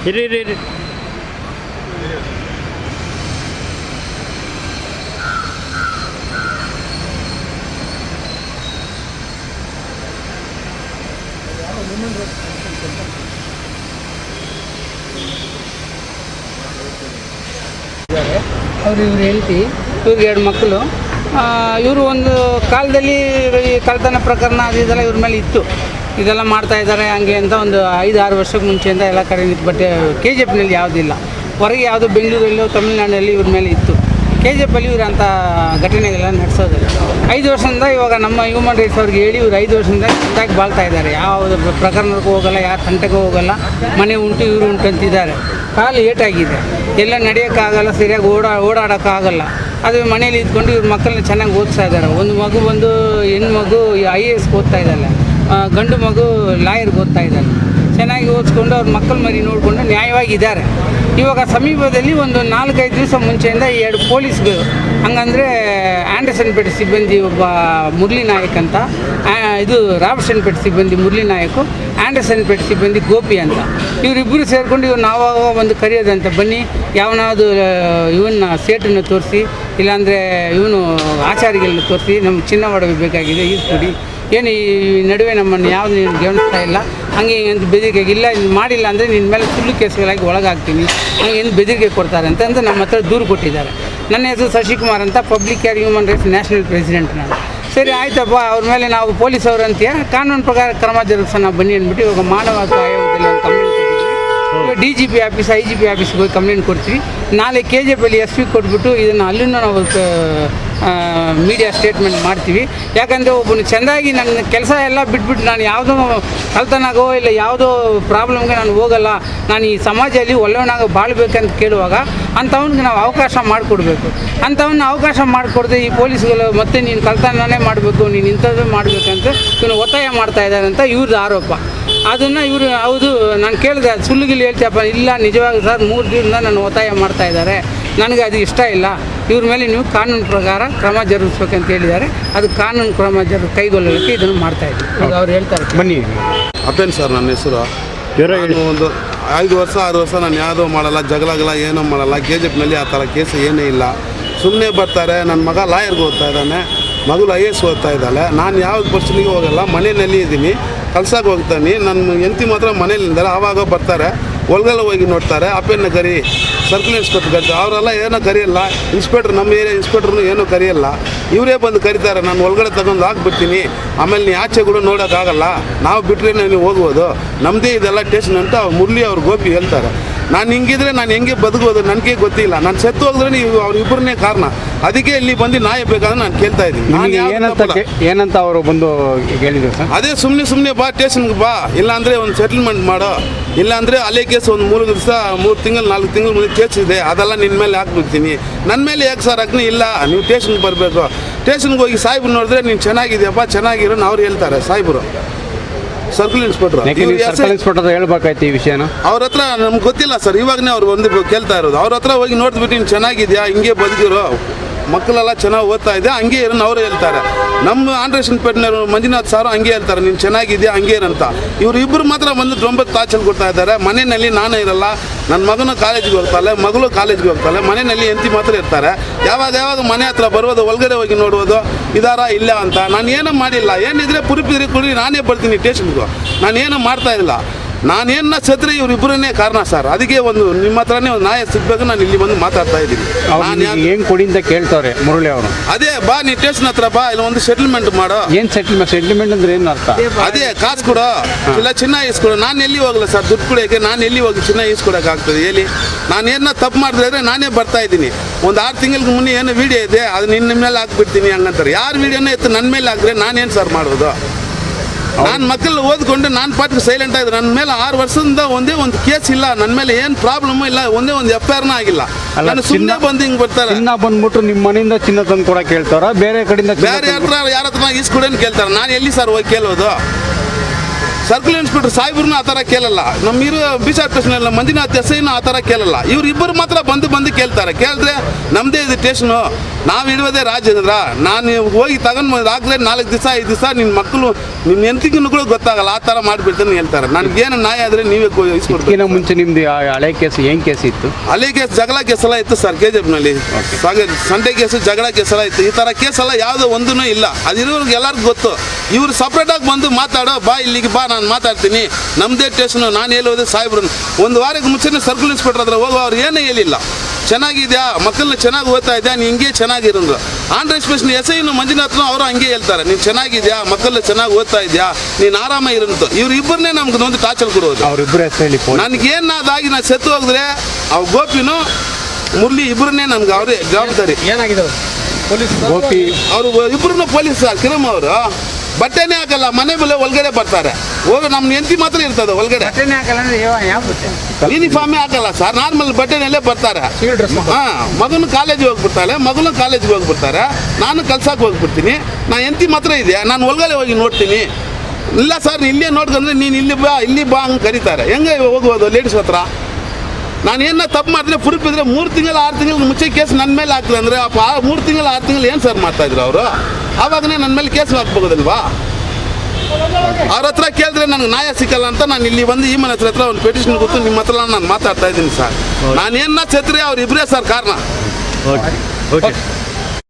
ಇರಿ ಇರಿ ಇರಿ ಅವರು ಇವ್ರು ಹೇಳ್ತಿ ಇವ್ರಿಗೆ 2 ಮಕ್ಕಳು. ಇವರು ಒಂದು ಕಾಲದಲ್ಲಿ ಈ ಕಳ್ತನ ಪ್ರಕರಣ ಅದು ಇದೆಲ್ಲ ಇವ್ರ ಮೇಲೆ ಇತ್ತು. ಇದೆಲ್ಲ ಮಾಡ್ತಾ ಇದ್ದಾರೆ ಹಂಗೆ ಅಂತ ಒಂದು 5-6 ವರ್ಷಕ್ಕೆ ಮುಂಚೆಯಿಂದ ಎಲ್ಲ ಕಡೆ ನಿಂತು. ಬಟ್ KGFನಲ್ಲಿ ಯಾವುದಿಲ್ಲ, ಹೊರಗೆ ಯಾವುದೋ ಬೆಂಗಳೂರಲ್ಲೋ ತಮಿಳ್ನಾಡಲ್ಲಿ ಇವ್ರ ಮೇಲೆ ಇತ್ತು. KGFಲ್ಲಿ ಇವ್ರು ಅಂಥ ಘಟನೆಗಳೆಲ್ಲ ನಡೆಸೋದಿಲ್ಲ. 5 ವರ್ಷದಿಂದ ಇವಾಗ ನಮ್ಮ ಹ್ಯೂಮನ್ ರೈಟ್ಸ್ ಅವ್ರಿಗೆ ಹೇಳಿ ಇವ್ರು 5 ವರ್ಷದಿಂದ ಚೆಂದಾಗಿ ಬಾಳ್ತಾ ಇದ್ದಾರೆ. ಯಾವುದೇ ಪ್ರಕರಣಕ್ಕೂ ಹೋಗಲ್ಲ, ಯಾರು ತಂಟೆಗೂ ಹೋಗಲ್ಲ, ಮನೆ ಉಂಟು ಇವರು ಉಂಟು ಅಂತಿದ್ದಾರೆ. ಕಾಲು ಏಟಾಗಿದೆ, ಎಲ್ಲ ನಡೆಯೋಕ್ಕಾಗಲ್ಲ, ಸರಿಯಾಗಿ ಓಡಾಡೋಕ್ಕಾಗಲ್ಲ. ಅದು ಮನೇಲಿ ಇದ್ಕೊಂಡು ಇವ್ರ ಮಕ್ಕಳನ್ನ ಚೆನ್ನಾಗಿ ಓದಿಸ್ತಾ ಇದ್ದಾರೆ. ಒಂದು ಮಗು ಬಂದು ಹೆಣ್ಣು ಮಗು IAS ಓದ್ತಾ ಇದ್ದಾಳೆ, ಗಂಡು ಮಗು ಲಾಯರ್ಗೆ ಓದ್ತಾ ಇದ್ದಾಳೆ. ಚೆನ್ನಾಗಿ ಓದಿಸ್ಕೊಂಡು ಅವ್ರ ಮಕ್ಕಳ ಮರಿ ನೋಡಿಕೊಂಡು ನ್ಯಾಯವಾಗಿದ್ದಾರೆ. ಇವಾಗ ಸಮೀಪದಲ್ಲಿ ಒಂದು 4-5 ದಿವಸ ಮುಂಚೆಯಿಂದ 2 ಪೊಲೀಸ್ಗಳು, ಹಂಗಂದರೆ ಆ್ಯಂಡರ್ಸನ್ಪೇಟೆ ಸಿಬ್ಬಂದಿ ಒಬ್ಬ ಮುರಳಿ ನಾಯಕ್ ಅಂತ, ಇದು ರಾಬರ್ಟ್ಸನ್ಪೇಟೆ ಸಿಬ್ಬಂದಿ ಮುರಳಿ ನಾಯಕು, ಆ್ಯಂಡರ್ಸನ್ಪೇಟೆ ಸಿಬ್ಬಂದಿ ಗೋಪಿ ಅಂತ, ಇವರಿಬ್ಬರು ಸೇರಿಕೊಂಡು ಇವ್ರು ನಾವು ಒಂದು ಕರೆಯೋದಂತ, ಬನ್ನಿ ಯಾವನಾದ್ರು ಇವನ್ನ ಸೇಟನ್ನು ತೋರಿಸಿ, ಇಲ್ಲಾಂದರೆ ಇವನು ಆಚಾರಿಗಳನ್ನ ತೋರಿಸಿ, ನಮ್ಗೆ ಚಿನ್ನ ಒಡವೆ ಬೇಕಾಗಿದೆ, ಕೊಡಿ, ಏನು ಈ ನಡುವೆ ನಮ್ಮನ್ನು ಯಾವುದು ನೀನು ಗಮನಿಸ್ತಾ ಇಲ್ಲ, ಹಂಗೆ ಅಂತ ಬೆದರಿಕೆ ಇಲ್ಲ, ಇದು ಮಾಡಿಲ್ಲ ಅಂದರೆ ನಿನ್ನ ಮೇಲೆ ಸುಳ್ಳು ಕೇಸುಗಳಾಗಿ ಒಳಗಾಗ್ತೀನಿ, ಹಂಗೆ ಏನು ಬೆದರಿಕೆ ಕೊಡ್ತಾರೆ ಅಂತಂದು ನಮ್ಮ ಹತ್ರ ದೂರು ಕೊಟ್ಟಿದ್ದಾರೆ. ನನ್ನ ಹೆಸರು ಶಶಿಕುಮಾರ್ ಅಂತ, public care human rights national president ನಾನು. ಸರಿ ಆಯ್ತಪ್ಪ, ಅವ್ರ ಮೇಲೆ ನಾವು ಪೊಲೀಸವರು ಅಂತೀಯ, ಕಾನೂನು ಪ್ರಕಾರ ಕ್ರಮ ಜರುಗಿಸೋಣ ಬನ್ನಿ ಅಂದ್ಬಿಟ್ಟು ಇವಾಗ ಮಾನವ ಹಕ್ಕು ಆಯೋಗದಲ್ಲಿ ಒಂದು ಕಂಪ್ಲೇಂಟ್ ಕೊಟ್ಟಿದ್ವಿ. DGP ಆಫೀಸ್ IGP ಆಫೀಸ್ಗೆ ಹೋಗಿ ಕಂಪ್ಲೇಂಟ್ ಕೊಡ್ತೀವಿ. ನಾಳೆ KGFಲ್ಲಿ SP ಕೊಟ್ಬಿಟ್ಟು ಇದನ್ನು ಅಲ್ಲೂ ನಾವು ಮೀಡಿಯಾ ಸ್ಟೇಟ್ಮೆಂಟ್ ಮಾಡ್ತೀವಿ. ಯಾಕಂದರೆ ಒಬ್ಬನು ಚೆಂದಾಗಿ ನನ್ನ ಕೆಲಸ ಎಲ್ಲ ಬಿಟ್ಬಿಟ್ಟು ನಾನು ಯಾವುದೋ ಕಳ್ತನಾಗೋ ಇಲ್ಲ ಯಾವುದೋ ಪ್ರಾಬ್ಲಮ್ಗೆ ನಾನು ಹೋಗಲ್ಲ, ನಾನು ಈ ಸಮಾಜದಲ್ಲಿ ಒಳ್ಳೆಯವನಾಗ ಬಾಳ್ಬೇಕಂತ ಕೇಳುವಾಗ ಅಂಥವ್ನಿಗೆ ನಾವು ಅವಕಾಶ ಮಾಡಿಕೊಡ್ಬೇಕು. ಅಂಥವನ್ನ ಅವಕಾಶ ಮಾಡಿಕೊಡದೆ ಈ ಪೊಲೀಸ್ಗಳು ಮತ್ತೆ ನೀನು ಕಳ್ತನನೇ ಮಾಡಬೇಕು, ನೀನು ಇಂಥದ್ದು ಮಾಡಬೇಕಂತ ಇವನು ಒತ್ತಾಯ ಮಾಡ್ತಾ ಇದ್ದಾರೆ ಅಂತ ಇವ್ರದ್ದು ಆರೋಪ. ಅದನ್ನು ಇವರು ಹೌದು ನಾನು ಕೇಳಿದೆ, ಸುಳ್ಳುಗಿಲ್ಲಿ ಹೇಳ್ತೀಯಪ್ಪ, ಇಲ್ಲ ನಿಜವಾಗಿ ಸರ್ 3 ದಿನದಿಂದ ನಾನು ಒತ್ತಾಯ ಮಾಡ್ತಾ ಇದ್ದಾರೆ, ನನಗೆ ಅದು ಇಷ್ಟ ಇಲ್ಲ, ಇವ್ರ ಮೇಲೆ ನೀವು ಕಾನೂನು ಪ್ರಕಾರ ಕ್ರಮ ಜರುಗಿಸ್ಬೇಕಂತ ಹೇಳಿದ್ದಾರೆ. ಅದು ಕಾನೂನು ಕ್ರಮ ಕೈಗೊಳ್ಳಲಿಕ್ಕೆ ಇದನ್ನು ಮಾಡ್ತಾಯಿದ್ವಿ. ಅವ್ರು ಹೇಳ್ತಾರೆ ಬನ್ನಿ. ಅಪ್ಪೇನು ಸರ್ ನನ್ನ ಹೆಸರು. ಒಂದು 5 ವರ್ಷ 6 ವರ್ಷ ನಾನು ಯಾವುದೋ ಮಾಡಲ್ಲ, ಜಗಳಗಲ ಏನೋ ಮಾಡಲ್ಲ. KGFನಲ್ಲಿ ಆ ಥರ ಕೇಸು ಏನೇ ಇಲ್ಲ. ಸುಮ್ಮನೆ ಬರ್ತಾರೆ. ನನ್ನ ಮಗ ಲಾಯರ್ಗೆ ಓದ್ತಾ ಇದ್ದಾನೆ, ಮಗಳು IAS ಓದ್ತಾ ಇದ್ದಾಳೆ. ನಾನು ಯಾವ ಪರ್ಸನಿಗೆ ಹೋಗಲ್ಲ, ಮನೆಯಲ್ಲಿ ಇದ್ದೀನಿ, ಕಲ್ಸಕ್ಕೆ ಹೋಗ್ತಾನೆ. ನನ್ನ ಹೆಂಡತಿ ಮಾತ್ರ ಮನೇಲಿದ್ದಾರೆ. ಆವಾಗ ಬರ್ತಾರೆ, ಒಳಗೆಲ್ಲ ಹೋಗಿ ನೋಡ್ತಾರೆ. ಅಪ್ಪೇನ ಕರಿ, ಸರ್ಕಲ್ ಇನ್ಸ್ಪೆಕ್ಟರ್ ಕರಿತಾರೆ. ಅವರೆಲ್ಲ ಏನೋ ಕರೆಯಲ್ಲ. ಇನ್ಸ್ಪೆಕ್ಟ್ರ್, ನಮ್ಮ ಏರಿಯಾ ಇನ್ಸ್ಪೆಕ್ಟ್ರನ್ನು ಏನೂ ಕರೆಯಲ್ಲ, ಇವರೇ ಬಂದು ಕರೀತಾರೆ. ನಾನು ಒಳಗಡೆ ತಗೊಂಡು ಹಾಕ್ಬಿಡ್ತೀನಿ, ಆಮೇಲೆ ನೀ ಆಚೆಗಳು ನೋಡೋಕ್ಕಾಗಲ್ಲ, ನಾವು ಬಿಟ್ಟರೆ ನೀವು ಹೋಗ್ಬೋದು, ನಮ್ಮದೇ ಇದೆಲ್ಲ ಟೇಷನ್ ಅಂತ ಮುರಳಿ ಅವ್ರು ಗೋಪಿ ಹೇಳ್ತಾರೆ. ನಾನು ಹಿಂಗಿದ್ರೆ ನಾನು ಹೆಂಗೆ ಬದುಕೋದು ನನಗೆ ಗೊತ್ತಿಲ್ಲ. ನಾನು ಸತ್ತು ಹೋಗಿದ್ರೆ ನೀವು ಅವ್ರಿಬ್ಬರನ್ನೇ ಕಾರಣ. ಅದಕ್ಕೆ ಇಲ್ಲಿ ಬಂದು ನ್ಯಾಯ ಬೇಕಾದ್ರೆ ನಾನು ಕೇಳ್ತಾ ಇದ್ದೀನಿ. ಏನಂತ ಅವರು ಬಂದು ಹೇಳಿದ್ರು ಸರ್? ಅದೇ ಸುಮ್ಮನೆ ಬಾ, ಸ್ಟೇಷನ್ಗೆ ಬಾ, ಇಲ್ಲಾಂದರೆ ಒಂದು ಸೆಟಲ್ಮೆಂಟ್ ಮಾಡೋ, ಇಲ್ಲಾಂದರೆ ಅಲ್ಲೇ ಕೇಸ್ ಒಂದು 3 ದಿವಸ 3 ತಿಂಗಳು 4 ತಿಂಗಳು ಮುಂದೆ ಕೇಸ್ ಇದೆ, ಅದೆಲ್ಲ ನಿನ್ನ ಮೇಲೆ ಹಾಕ್ಬಿಡ್ತೀನಿ. ನನ್ನ ಮೇಲೆ ಯಾಕೆ ಸರ್ ಹಾಕ್ನಿ? ಇಲ್ಲ, ನೀವು ಸ್ಟೇಷನ್ಗೆ ಬರಬೇಕು. ಸ್ಟೇಷನ್ಗೆ ಹೋಗಿ ಸಾಹೇಬ್ರು ನೋಡಿದ್ರೆ ನೀನು ಚೆನ್ನಾಗಿದೆಯಪ್ಪ, ಚೆನ್ನಾಗಿರೋ ಅವ್ರು ಹೇಳ್ತಾರೆ ಸಾಹೇಬರು, ಸರ್ಕಲ್ ಇನ್ಸ್ಪೆಕ್ಟರ್. ಹೇಳ್ಬೇಕಾಯ್ತು ಈ ವಿಷಯನ. ಅವ್ರ ಹತ್ರ ನಮ್ಗೆ ಗೊತ್ತಿಲ್ಲ ಸರ್, ಇವಾಗನೇ ಅವ್ರು ಒಂದು ಕೇಳ್ತಾ ಇರೋದು. ಅವ್ರ ಹತ್ರ ಹೋಗಿ ನೋಡಿದ್ಬಿಟ್ಟು ನೀನು ಚೆನ್ನಾಗಿದೆಯಾ, ಹಿಂಗೆ ಬದುಕಿರೋ, ಮಕ್ಕಳೆಲ್ಲ ಚೆನ್ನಾಗಿ ಓದ್ತಾ ಇದೆ, ಹಂಗೆ ಇರೋನು ಅವರು ಹೇಳ್ತಾರೆ. ನಮ್ಮ ಆಂಡ್ರೇಷನ್ಪೇಟ್ನವರು ಮಂಜುನಾಥ್ ಸಾರು ಹಂಗೆ ಹೇಳ್ತಾರೆ, ನೀನು ಚೆನ್ನಾಗಿದೆಯಾ ಹಂಗೆ ಇರಂತ. ಇವರು ಇಬ್ಬರು ಮಾತ್ರ ಬಂದು 9 ಟಾರ್ಚರ್ ಕೊಡ್ತಾ ಇದ್ದಾರೆ. ಮನೆಯಲ್ಲಿ ನಾನೇ ಇರಲ್ಲ, ನನ್ನ ಮಗನೂ ಕಾಲೇಜಿಗೆ ಹೋಗ್ತಾಳೆ, ಮಗಳು ಕಾಲೇಜಿಗೆ ಹೋಗ್ತಾಳೆ, ಮನೆಯಲ್ಲಿ ಹೆಂಡತಿ ಮಾತ್ರ ಇರ್ತಾರೆ. ಯಾವಾಗ ಮನೆ ಹತ್ರ ಬರೋದು, ಒಳಗಡೆ ಹೋಗಿ ನೋಡುವುದು, ಇದಾರ ಇಲ್ಲ ಅಂತ. ನಾನು ಏನೂ ಮಾಡಿಲ್ಲ. ಏನಿದ್ರೆ ಪುರಿಪಿರಿ ಕುಡಿ ನಾನೇ ಬರ್ತೀನಿ ಸ್ಟೇಷನ್ಗೂ, ನಾನೇನು ಮಾಡ್ತಾ ಇಲ್ಲ. ನಾನೇನ ಸತ್ರೆ ಇವರಿಬ್ಬರನ್ನೇ ಕಾರಣ ಸರ್. ಅದಕ್ಕೆ ಒಂದು ನಿಮ್ಮ ಹತ್ರನೇ ಒಂದು ನ್ಯಾಯ ಸಿಗಬೇಕು, ನಾನು ಇಲ್ಲಿ ಬಂದು ಮಾತಾಡ್ತಾ ಇದ್ದೀನಿ. ಏನು ಕೊಡಿ ಅಂತ ಕೇಳ್ತಾರೆ ಮುರಳಿ ಅವರು. ಅದೇ ಬಾ, ನೀ ಸ್ಟೇಷನ್ ಹತ್ರ ಬಾ, ಇಲ್ಲ ಒಂದು ಸೆಟಲ್ಮೆಂಟ್ ಮಾಡೋ. ಏನು ಸೆಟಲ್ಮೆಂಟ್ ಅಂದ್ರೆ ಏನು ಅರ್ಥ? ಅದೇ ಕಾಸು ಕೊಡೋ, ಇಲ್ಲ ಚಿನ್ನ ಈಸ್ಕೊಡೋ. ನಾನು ಎಲ್ಲಿ ಹೋಗಲ್ಲ ಸರ್ ದುಡ್ಡು ಕೊಡೋಕ್ಕೆ, ನಾನು ಎಲ್ಲಿ ಹೋಗಿ ಚಿನ್ನ ಈಸ್ಕೊಡೋಕೆ ಆಗ್ತದೆ ಹೇಳಿ? ನಾನು ಏನನ್ನ ತಪ್ಪು ಮಾಡಿದ್ರೆ ನಾನೇ ಬರ್ತಾ ಇದ್ದೀನಿ. ಒಂದು 6 ತಿಂಗಳಿಗೆ ಮುನ್ನೆ ಏನೋ ವೀಡಿಯೋ ಇದೆ, ಅದು ನಿಮ್ಮ ಮೇಲೆ ಹಾಕ್ಬಿಡ್ತೀನಿ ಹಂಗಂತಾರೆ. ಯಾರು ವೀಡಿಯೋನೇ ಎತ್ತು ನನ್ನ ಮೇಲೆ ಹಾಕಿದ್ರೆ ನಾನೇನು ಸರ್ ಮಾಡೋದು? ನಾನು ಮಕ್ಕಳು ಓದ್ಕೊಂಡು ನಾನು ಪಾಟಿಗೆ ಸೈಲೆಂಟ್ ಆಗಿದ್ದೆ. ನನ್ನ ಮೇಲೆ 6 ವರ್ಷದಿಂದ ಒಂದೇ ಒಂದು ಕೇಸ್ ಇಲ್ಲ, ನನ್ನ ಮೇಲೆ ಏನು ಪ್ರಾಬ್ಲಮ್ ಇಲ್ಲ, ಒಂದೇ ಒಂದು FIR ಆಗಿಲ್ಲ. ನಾನು ಸುಮ್ಮನೆ ಬಂದು ಹಿಂಗೆ ಬರ್ತಾರೆ. ಚಿನ್ನ ಬಂದ್ಬಿಟ್ಟು ನಿಮ್ಮ ಮನೆಯಿಂದ ಚಿನ್ನ ತಂದು ಕೂಡ ಕೇಳ್ತಾರ, ಬೇರೆ ಕಡೆಯಿಂದ ಬೇರೆ ಯಾರ ಹತ್ರ ಈಸ್ಕೊಡೇನು ಕೇಳ್ತಾರೆ. ನಾನು ಎಲ್ಲಿ ಸರ್ ಹೋಗಿ ಕೇಳೋದು? ಸರ್ಕಲ್ ಇನ್ಸ್ಪೆಕ್ಟರ್ ಸಾಹೇಬ್ರನ್ನ ಆ ಥರ ಕೇಳಲ್ಲ, ನಮ್ಮ ಬಿಷಪ್ ಸ್ಟೇಷನ್ ಮಂಜುನಾಥ್ ಎಸ್ಐನ ಆ ಥರ ಕೇಳಲ್ಲ. ಇಬ್ಬರು ಮಾತ್ರ ಬಂದು ಕೇಳ್ತಾರೆ. ಕೇಳಿದ್ರೆ ನಮ್ಮದೇ ಇದು ಸ್ಟೇಷನು, ನಾವು ಇಡುವುದೇ ರಾಜೇಂದ್ರ, ನಾನು ಹೋಗಿ ತಗೊಂಡು ಆಗಲೇ 4 ದಿವಸ 5 ದಿವಸ ನಿನ್ನ ಮಕ್ಕಳು ನಿನ್ನ ಹೆಂಡತಿಗೂ ಗೊತ್ತಾಗಲ್ಲ, ಆ ಥರ ಮಾಡಿಬಿಡ್ತಾನೆ ಹೇಳ್ತಾರೆ. ನನಗೇನು ನ್ಯಾಯ ಆದರೆ ನೀವೇ ಇಸ್ಕೊಡ್ತೀನಿ. ಇದಕ್ಕಿಂತ ಮುಂಚೆ ನಿಮ್ದು ಹಳೆ ಕೇಸ್ ಏನು ಕೇಸ್ ಇತ್ತು? ಹಳೆ ಕೇಸ್ ಜಗಳ ಕೇಸೆಲ್ಲ ಇತ್ತು ಸರ್, KGFನಲ್ಲಿ ಸಂಡೆ ಕೇಸು ಜಗಳ ಕೇಸೆಲ್ಲ ಇತ್ತು. ಈ ಥರ ಕೇಸೆಲ್ಲ ಯಾವುದೋ ಒಂದೂ ಇಲ್ಲ. ಅದಿರೋರ್ಗೆ ಎಲ್ಲರಿಗೂ ಗೊತ್ತು. ಇವರು ಸಪ್ರೇಟಾಗಿ ಬಂದು ಮಾತಾಡೋ, ಬಾ ಇಲ್ಲಿಗೆ ಬಾ, ನಾನು ಮಾತಾಡ್ತೀನಿ, ನಮ್ಮದೇ ಸ್ಟೇಷನು, ನಾನು ಹೇಳೋದೇ ಸಾಹೇಬ್ರನ್ನ. ಒಂದು ವಾರಕ್ಕೆ ಮುಂಚೆನೇ ಸರ್ಕಲ್ ಇನ್ಸ್ಪೆಕ್ಟರ್ ಹತ್ರ ಹೋಗೋ, ಅವ್ರು ಏನೂ ಹೇಳಿಲ್ಲ. ಚೆನ್ನಾಗಿದೆಯಾ, ಮಕ್ಕಳನ್ನ ಚೆನ್ನಾಗಿ ಓದ್ತಾ ಇದೆಯಾ, ನೀನು ಹಿಂಗೆ ಚೆನ್ನಾಗಿರೋದು. ಆಂಧ್ರ ಸ್ಪೆಷಲ್ ಎಸ್ಐನು ಮಂಜುನಾಥ್ನು ಅವರು ಹಂಗೆ ಹೇಳ್ತಾರೆ, ನೀನು ಚೆನ್ನಾಗಿದೆಯಾ, ಮಕ್ಕಳನ್ನ ಚೆನ್ನಾಗಿ ಓದ್ತಾ ಇದೆಯಾ, ನೀನು ಆರಾಮ ಇರೋದು. ಇಬ್ಬರನ್ನೇ ನಮ್ಗೆ ಒಂದು ಟಾರ್ಚರ್ ಕೊಡೋದು. ಅವರಿಬ್ಬರ ಹೆಸರಲ್ಲಿ ನನಗೇನಾದಾಗಿ ನಾನು ಸತ್ತು ಹೋಗಿದ್ರೆ ಅವು ಗೋಪಿನು ಮುರಳಿ ಇಬ್ಬರನ್ನೇ ನಮ್ಗೆ ಅವರೇ ಜವಾಬ್ದಾರಿ. ಏನಾಗಿದೆ ಗೋಪಿ ಅವರು ಇಬ್ಬರನ್ನು ಪೊಲೀಸ್ ಕಿರಮ್ ಅವರು ಬಟ್ಟೆನೇ ಹಾಕಲ್ಲ, ಮನೆ ಮೇಲೆ ಒಳಗಡೆ ಬರ್ತಾರೆ. ಹೋಗಿ ನಮ್ಮ ಹೆಂಡತಿ ಮಾತ್ರ ಇರ್ತದೆ ಒಳಗಡೆ. ಬಟ್ಟೆನೇ ಹಾಕಲ್ಲ ಅಂದ್ರೆ ಯಾವ ಬಟ್ಟೆ? ಯೂನಿಫಾರ್ಮೇ ಹಾಕಲ್ಲ ಸರ್, ನಾರ್ಮಲ್ ಬಟ್ಟೆನಲ್ಲೇ ಬರ್ತಾರೆ. ಮಗನು ಕಾಲೇಜಿಗೆ ಹೋಗ್ಬಿಡ್ತಾಳೆ, ಮಗನು ಕಾಲೇಜಿಗೆ ಹೋಗ್ಬಿಡ್ತಾರೆ, ನಾನು ಕಲ್ಸಕ್ಕೆ ಹೋಗ್ಬಿಡ್ತೀನಿ. ನಾನು ಹೆಂಡತಿ ಮಾತ್ರ ಇದೆ, ನಾನು ಒಳಗಡೆ ಹೋಗಿ ನೋಡ್ತೀನಿ. ಇಲ್ಲ ಸರ್, ಇಲ್ಲೇ ನೋಡ್ಕೊಂಡ್ರೆ ನೀನು ಇಲ್ಲಿ ಬಾ ಹಂಗೆ ಕರೀತಾರೆ. ಹೆಂಗೆ ಹೋಗ್ಬೋದು ಲೇಡೀಸ್ ಹತ್ರ? ನಾನು ಏನ ತಪ್ಪು ಮಾಡಿದ್ರೆ ಪ್ರೂಫ್ ಇದ್ರೆ 3 ತಿಂಗಳು 6 ತಿಂಗಳು ಮುಂಚೆ ಕೇಸ್ ನನ್ನ ಮೇಲೆ ಹಾಕ್ತಾರೆ ಅಂದರೆ 3 ತಿಂಗಳು 6 ತಿಂಗಳು ಏನು ಸರ್ ಮಾಡ್ತಾಯಿದ್ರು ಅವರು? ಆವಾಗನೇ ನನ್ನ ಮೇಲೆ ಕೇಸ್ ಹಾಕ್ಬೋದಲ್ವಾ? ಅವ್ರ ಹತ್ರ ಕೇಳಿದ್ರೆ ನನಗೆ ನ್ಯಾಯ ಸಿಕ್ಕಲ್ಲ ಅಂತ ನಾನು ಇಲ್ಲಿ ಬಂದು ಈ ಮನೆ ಹತ್ರ ಒಂದು ಪೆಟಿಷನ್ ಗೊತ್ತು ನಿಮ್ಮ ಹತ್ರ ನಾನು ಮಾತಾಡ್ತಾ ಇದ್ದೀನಿ ಸರ್. ನಾನೇನ ಸತ್ರೆ ಅವ್ರಿಬ್ಬರೇ ಸರ್ ಕಾರಣ. Okay okay